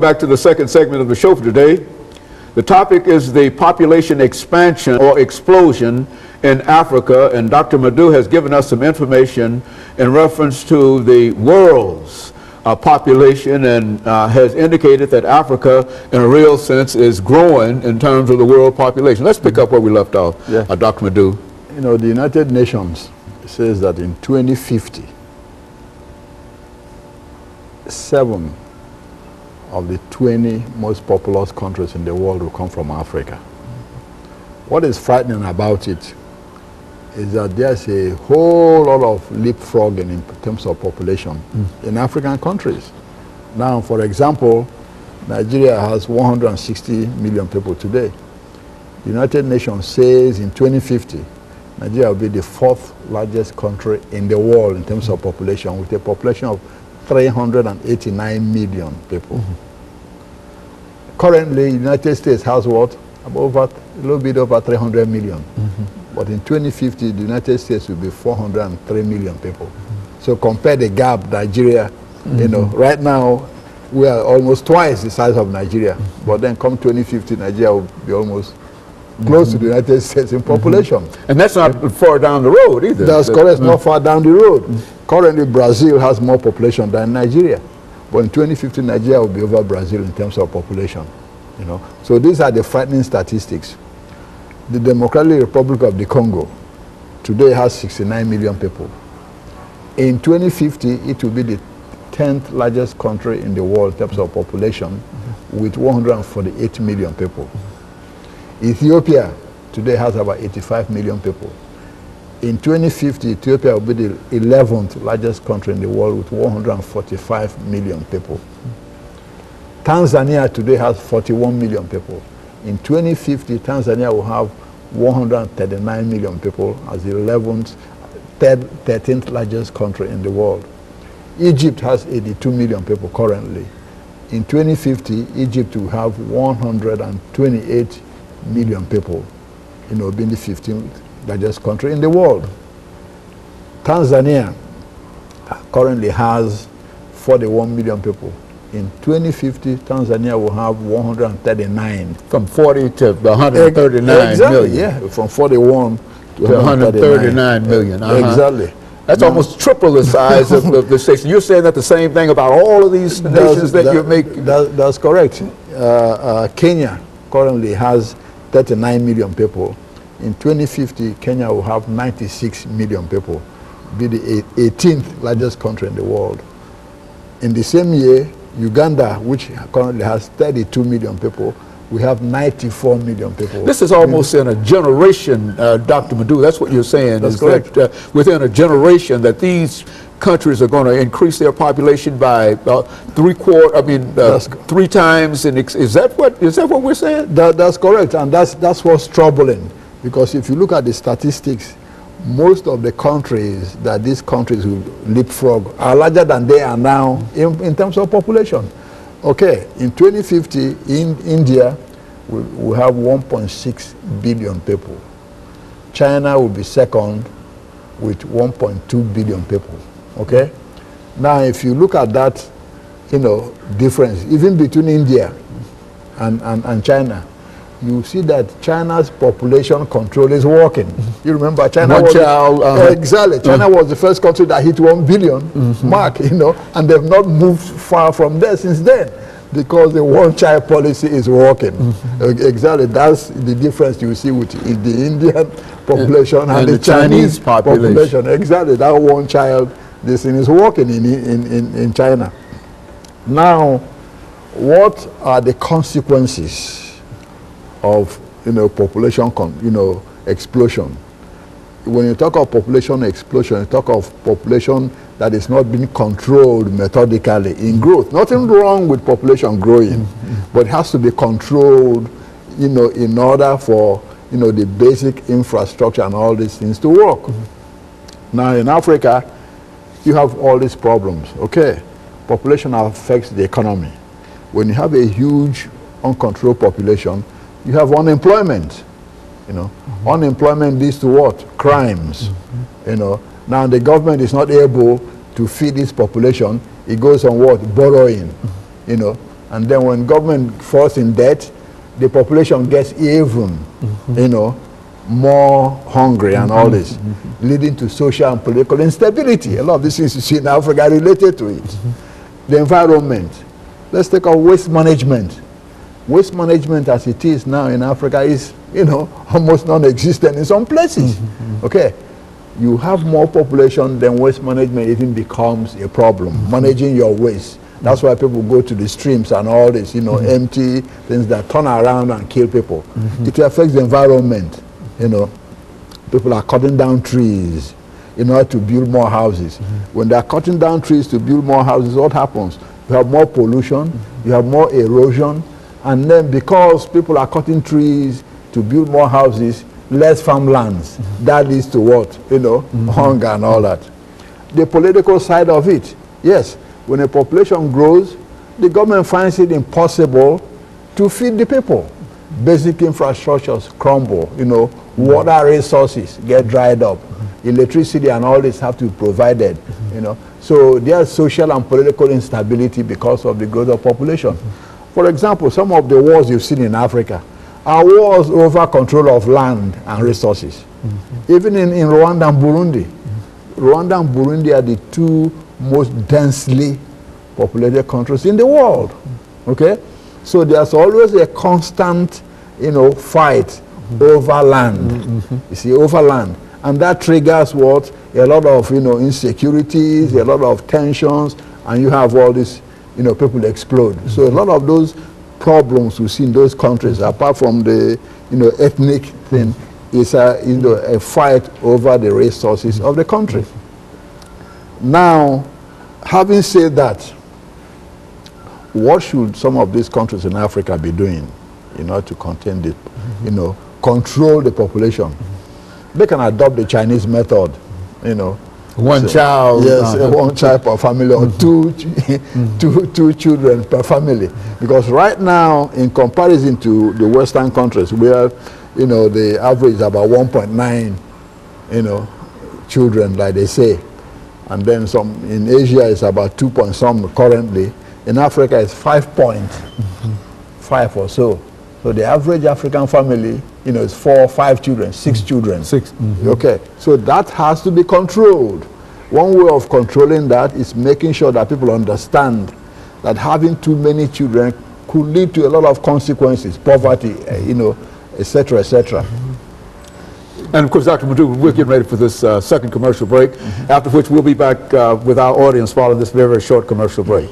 Back to the second segment of the show for today. The topic is the population expansion or explosion in Africa, and Dr. LMadu has given us some information in reference to the world's population, and has indicated that Africa, in a real sense, is growing in terms of the world population. Let's pick up where we left off, Dr. LMadu. You know, the United Nations says that in 2050, 7 of the 20 most populous countries in the world will come from Africa. What is frightening about it is that there's a whole lot of leapfrogging in terms of population in African countries. Now, for example, Nigeria has 160 million people today. The United Nations says in 2050, Nigeria will be the 4th largest country in the world in terms of population, with a population of 389 million people. Currently, the United States has what? A little bit over 300 million. But in 2050, the United States will be 403 million people. So compare the gap, Nigeria, you know, right now, we are almost twice the size of Nigeria. But then come 2050, Nigeria will be almost close to the United States in population. And that's not far down the road either. That's correct, not far down the road. Currently, Brazil has more population than Nigeria. But in 2050, Nigeria will be over Brazil in terms of population. You know? So these are the frightening statistics. The Democratic Republic of the Congo today has 69 million people. In 2050, it will be the 10th largest country in the world in terms of population, with 148 million people. Ethiopia today has about 85 million people. In 2050, Ethiopia will be the 11th largest country in the world with 145 million people. Tanzania today has 41 million people. In 2050, Tanzania will have 139 million people as the 13th largest country in the world. Egypt has 82 million people currently. In 2050, Egypt will have 128 million people, you know, being the 15th largest country in the world. Tanzania currently has 41 million people. In 2050, Tanzania will have 139. From 40 to 139 exactly, million. Yeah, from 41 to 139 million. Exactly. That's almost triple the size of the station. You're saying that the same thing about all of these nations that you make? That's correct. Kenya currently has 39 million people. In 2050, Kenya will have 96 million people, be the 18th largest country in the world. In the same year, Uganda, which currently has 32 million people, we have 94 million people. This is almost in a generation, Dr. LMadu. That's what you're saying. That's correct. That, within a generation, that these countries are going to increase their population by 3 times. And is that what we're saying? That's correct, and that's what's troubling, because if you look at the statistics, most of the countries that these countries will leapfrog are larger than they are now in terms of population. Okay, in 2050, in India, we have 1.6 billion people. China will be second with 1.2 billion people. Okay? Now, if you look at that, you know, difference, even between India and China, you see that China's population control is working. You remember China exactly. China was the first country that hit 1 billion mark, you know, and they've not moved far from there since then, because the one-child policy is working. Exactly, that's the difference you see with the Indian population and the Chinese population. Exactly, that one-child, this thing is working in China. Now, what are the consequences of, you know, population explosion? When you talk of population explosion, you talk of population that is not being controlled methodically in growth. Nothing wrong with population growing, but it has to be controlled, you know, in order for, you know, the basic infrastructure and all these things to work. Now in Africa, you have all these problems. Okay, population affects the economy. When you have a huge uncontrolled population, you have unemployment. You know, unemployment leads to what? Crimes. You know, now the government is not able to feed this population. It goes on what? Borrowing. You know, And then when government falls in debt, the population gets even, you know, more hungry and all this, leading to social and political instability. A lot of these things you see in Africa are related to it. The environment. Let's take our waste management. Waste management as it is now in Africa is, you know, almost non-existent in some places. Okay, you have more population, then waste management even becomes a problem. Managing your waste. That's why people go to the streams and all this, you know, empty things that turn around and kill people. It affects the environment. You know, people are cutting down trees in order to build more houses. When they are cutting down trees to build more houses, what happens? You have more pollution, you have more erosion, and then because people are cutting trees to build more houses, less farmlands. That leads to what? You know, hunger and all that. The political side of it, yes, when a population grows, the government finds it impossible to feed the people. Basic infrastructures crumble, you know, water resources get dried up, electricity and all this have to be provided, you know. So there's social and political instability because of the growth of population. For example, some of the wars you've seen in Africa are wars over control of land and resources. Even in Rwanda and Burundi. Rwanda and Burundi are the two most densely populated countries in the world. Okay? So there's always a constant, you know, fight over land. You see, over land. And that triggers what? A lot of, you know, insecurities, a lot of tensions, and you have all this, you know, people explode. So a lot of those problems we see in those countries, apart from the, you know, ethnic thing, is a, you know, a fight over the resources of the country. Now, having said that, what should some of these countries in Africa be doing in order to contain the, you know, control the population? They can adopt the Chinese method, you know. One child. Yes, one child per family, or two children per family. Because right now, in comparison to the Western countries, where, you know, the average is about 1.9, you know, children, like they say. And then some in Asia is about 2 point some currently. In Africa, it's 5.5 or so. So the average African family, you know, is 4 or 5 children, 6 children. Okay, so that has to be controlled. One way of controlling that is making sure that people understand that having too many children could lead to a lot of consequences, poverty, you know, etc., etc. And of course, Dr. LMadu, we're getting ready for this second commercial break, after which we'll be back with our audience following this very, very short commercial break.